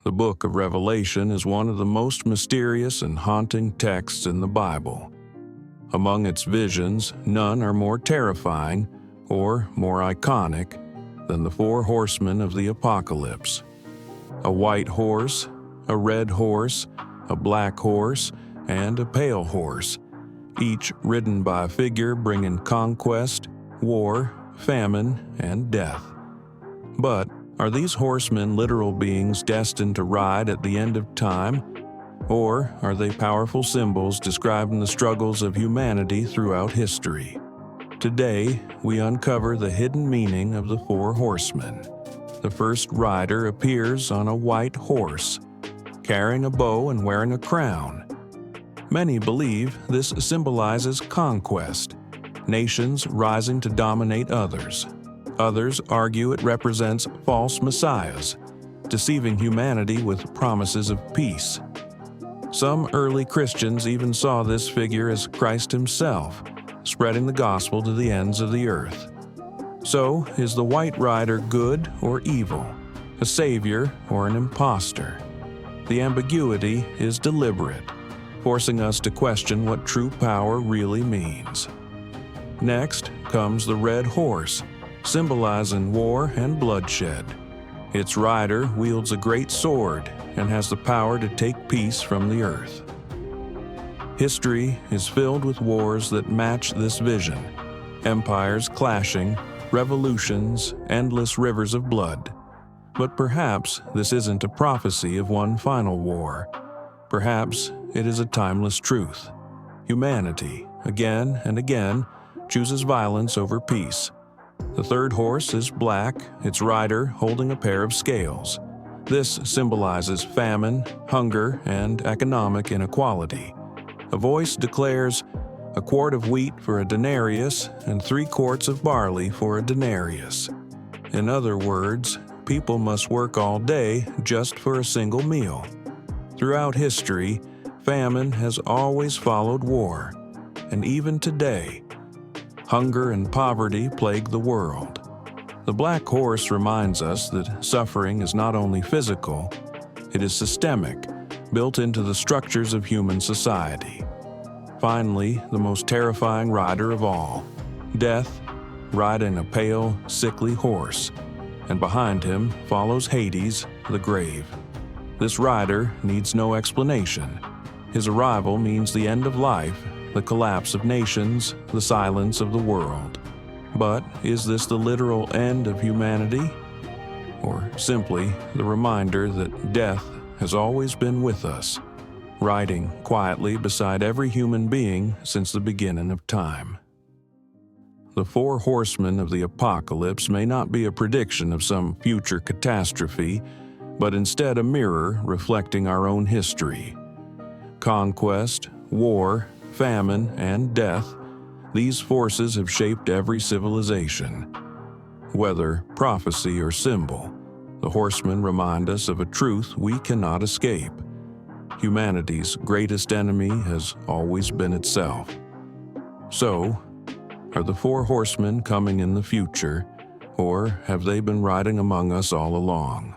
The book of Revelation is one of the most mysterious and haunting texts in the Bible. Among its visions, none are more terrifying or more iconic than the four horsemen of the apocalypse. A white horse, a red horse, a black horse, and a pale horse, each ridden by a figure bringing conquest, war, famine, and death. But are these horsemen literal beings destined to ride at the end of time, or are they powerful symbols describing the struggles of humanity throughout history? Today, we uncover the hidden meaning of the four horsemen. The first rider appears on a white horse, carrying a bow and wearing a crown. Many believe this symbolizes conquest, nations rising to dominate others. Others argue it represents false messiahs, deceiving humanity with promises of peace. Some early Christians even saw this figure as Christ himself, spreading the gospel to the ends of the earth. So, is the white rider good or evil, a savior or an impostor? The ambiguity is deliberate, forcing us to question what true power really means. Next comes the red horse, symbolizing war and bloodshed. Its rider wields a great sword and has the power to take peace from the earth. History is filled with wars that match this vision, empires clashing, revolutions, endless rivers of blood. But perhaps this isn't a prophecy of one final war. Perhaps it is a timeless truth. Humanity, again and again, chooses violence over peace. The third horse is black, its rider holding a pair of scales. This symbolizes famine, hunger, and economic inequality. A voice declares, "A quart of wheat for a denarius, and 3 quarts of barley for a denarius." In other words, people must work all day just for a single meal. Throughout history, famine has always followed war, and even today, hunger and poverty plague the world. The black horse reminds us that suffering is not only physical, it is systemic, built into the structures of human society. Finally, the most terrifying rider of all, Death, riding a pale, sickly horse, and behind him follows Hades, the grave. This rider needs no explanation. His arrival means the end of life, the collapse of nations, the silence of the world. But is this the literal end of humanity? Or simply the reminder that death has always been with us, riding quietly beside every human being since the beginning of time? The four horsemen of the apocalypse may not be a prediction of some future catastrophe, but instead a mirror reflecting our own history. Conquest, war, famine, and death, these forces have shaped every civilization. Whether prophecy or symbol, the horsemen remind us of a truth we cannot escape. Humanity's greatest enemy has always been itself. So, are the four horsemen coming in the future, or have they been riding among us all along?